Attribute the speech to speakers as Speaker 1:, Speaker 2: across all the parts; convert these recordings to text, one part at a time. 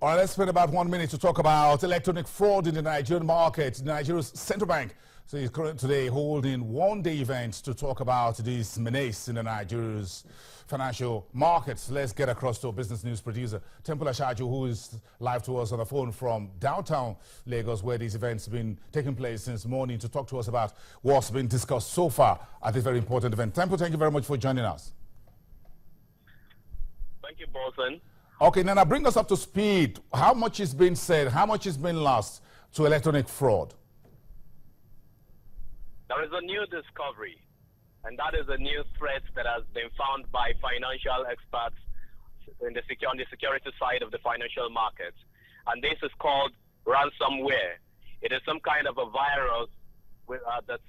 Speaker 1: All right, let's spend about 1 minute to talk about electronic fraud in the Nigerian market. Nigeria's central bank is currently today holding one-day events to talk about this menace in the Nigeria's financial markets. Let's get across to business news producer Temple Ashaju, who is live to us on the phone from downtown Lagos, where these events have been taking place since morning, to talk to us about what's been discussed so far at this very important event. Temple, thank you very much for joining us.
Speaker 2: Thank you, Bolton.
Speaker 1: Okay, now bring us up to speed. How much is being said? How much is being lost to electronic fraud?
Speaker 2: There is a new discovery, and that is a new threat that has been found by financial experts on the security side of the financial markets. And this is called ransomware. It is some kind of a virus that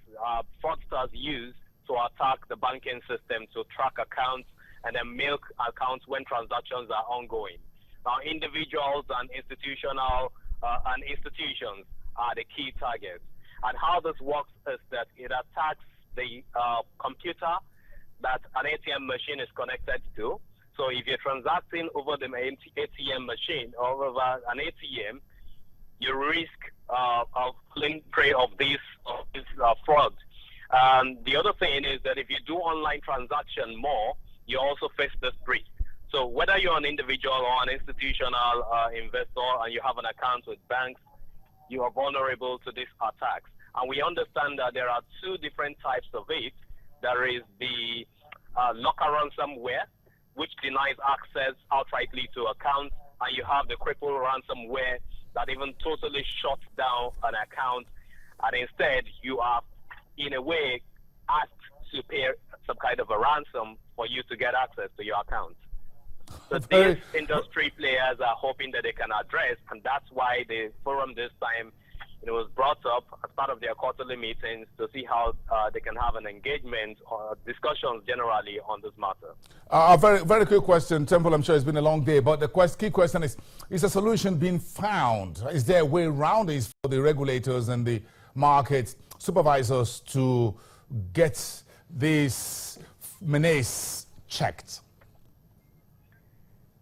Speaker 2: fraudsters use to attack the banking system, to track accounts and then milk accounts when transactions are ongoing. Now, individuals and institutions are the key targets. And how this works is that it attacks the computer that an ATM machine is connected to. So if you're transacting over the ATM machine or over an ATM, you risk of falling prey of this fraud. The other thing is that if you do online transaction more, you also face this risk. So whether you're an individual or an institutional investor and you have an account with banks, you are vulnerable to these attacks. And we understand that there are two different types of it. There is the locker ransomware, which denies access outrightly to accounts, and you have the cripple ransomware that even totally shuts down an account, and instead you are, in a way, asked to pay some kind of a ransom for you to get access to your account. So these industry players are hoping that they can address, and that's why the forum this time, it was brought up as part of their quarterly meetings to see how they can have an engagement or discussions generally on this matter.
Speaker 1: A very quick question, Temple. I'm sure it's been a long day, but the key question is a solution being found? Is there a way around this for the regulators and the market supervisors to get this menace checked?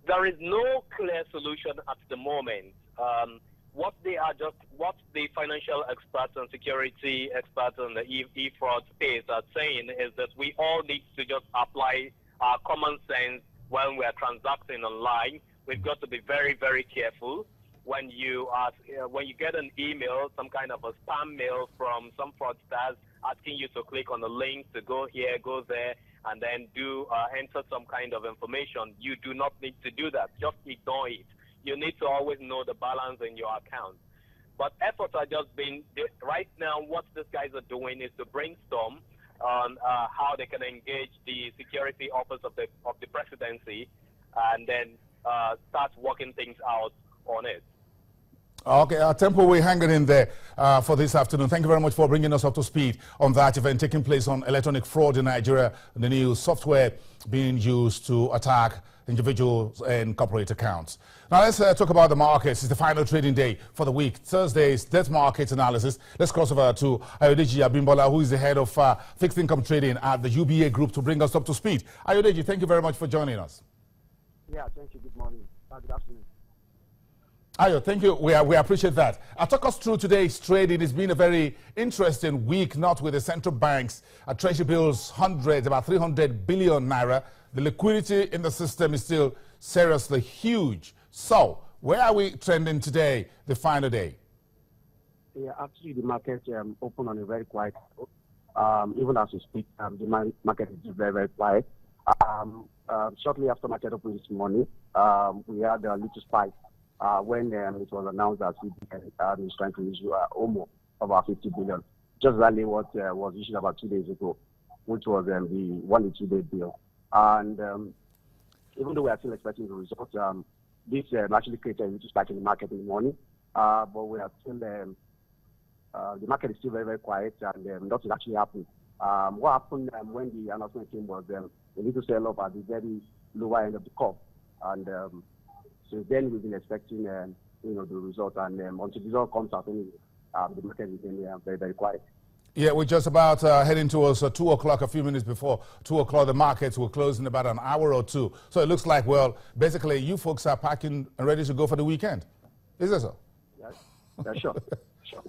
Speaker 2: There is no clear solution at the moment. What the financial experts and security experts in the e-fraud space are saying is that we all need to just apply our common sense when we are transacting online. We've got to be very, very careful. When you get an email, some kind of a spam mail from some fraudsters asking you to click on the link to go here, go there, and then enter some kind of information, you do not need to do that. Just ignore it. You need to always know the balance in your account. But efforts are just being, right now, what these guys are doing is to brainstorm on how they can engage the security office of the presidency and then start working things out on it.
Speaker 1: Okay, Temple, we're hanging in there for this afternoon. Thank you very much for bringing us up to speed on that event taking place on electronic fraud in Nigeria, the new software being used to attack individuals and corporate accounts. Now let's talk about the markets. It's the final trading day for the week. Thursday's debt market analysis. Let's cross over to Ayodeji Abimbola, who is the head of fixed income trading at the UBA Group, to bring us up to speed. Ayodeji, thank you very much for joining us.
Speaker 3: Yeah, thank you. Good morning. Good afternoon.
Speaker 1: Ayo, thank you. We appreciate that. Talk us through today's trading. It's been a very interesting week, not with the central banks. Treasury bills, hundreds, about 300 billion naira. The liquidity in the system is still seriously huge. So, where are we trending today, the final day?
Speaker 3: Yeah, actually, the market opened on a very quiet note. Even as we speak, the market is very, very quiet. Shortly after market open this morning, we had a little spike when it was announced that CBN is trying to issue almost about 50 billion. Just exactly what was issued about 2 days ago, which was the 1 to 2 day bill. And even though we are still expecting the results, this actually created a little spike in the market in the morning. But we are still, the market is still very, very quiet, and nothing actually happened. What happened when the announcement came was a little sell-off at the very lower end of the curve. And so then we've been expecting, the result. And until the result comes out, the market is very, very quiet.
Speaker 1: Yeah, we're just about heading towards 2 o'clock, a few minutes before 2 o'clock. The markets will close in about an hour or two. So it looks like, well, basically you folks are packing and ready to go for the weekend. Is that so?
Speaker 3: Yes. Yeah, sure. Sure.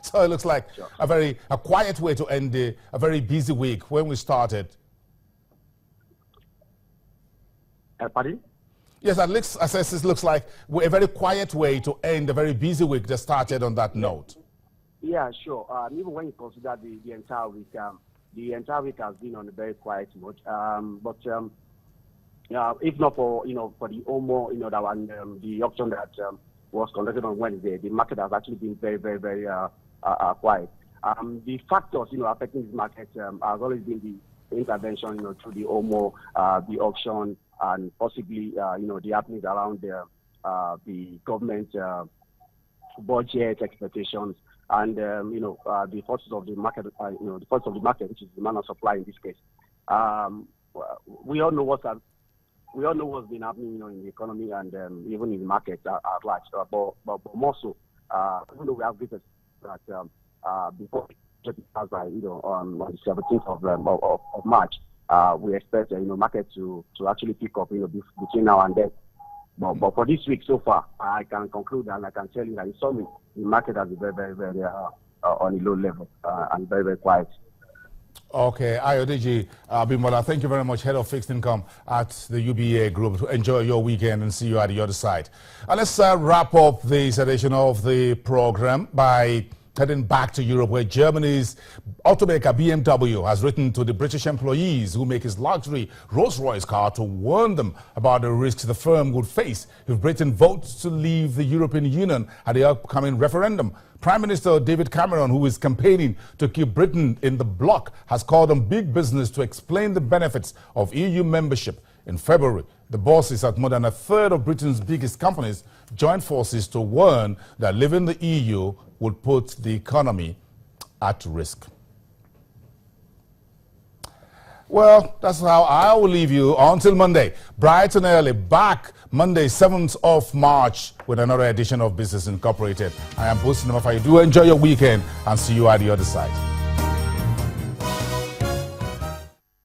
Speaker 1: So it looks like
Speaker 3: Sure.
Speaker 1: a quiet way to end a very busy week when we started.
Speaker 3: Pardon?
Speaker 1: Yes, at least it looks like a very quiet way to end a very busy week that started on that note.
Speaker 3: Yeah, sure. Even when you consider the entire week has been on a very quiet mode. If not for for the OMO, that one, the auction that was conducted on Wednesday, the market has actually been very, very, very quiet. The factors affecting this market has always been the intervention through the OMO, the auction, and possibly the happenings around the government budget expectations. And the forces of the market, the forces of the market, which is demand and supply in this case. We all know what's been happening, in the economy and even in the market at large. But more so, even though we have visitors that before on the 17th of March, we expect market to actually pick up between now and then. But for this week so far, I can conclude and I can tell you that in summary, the market has been very, very, very on a low level and very, very quiet.
Speaker 1: Okay, Ayodeji Bimola, thank you very much, Head of Fixed Income at the UBA Group. Enjoy your weekend and see you at the other side. Let's wrap up this edition of the program by heading back to Europe, where Germany's automaker BMW has written to the British employees who make his luxury Rolls-Royce car to warn them about the risks the firm would face if Britain votes to leave the European Union at the upcoming referendum. Prime Minister David Cameron, who is campaigning to keep Britain in the bloc, has called on big business to explain the benefits of EU membership. In February, the bosses at more than a third of Britain's biggest companies joined forces to warn that leaving the EU would put the economy at risk. Well, that's how I will leave you until Monday. Bright and early, back Monday, 7th of March with another edition of Business Incorporated. I am Bosin Mafayu. Do enjoy your weekend and see you at the other side.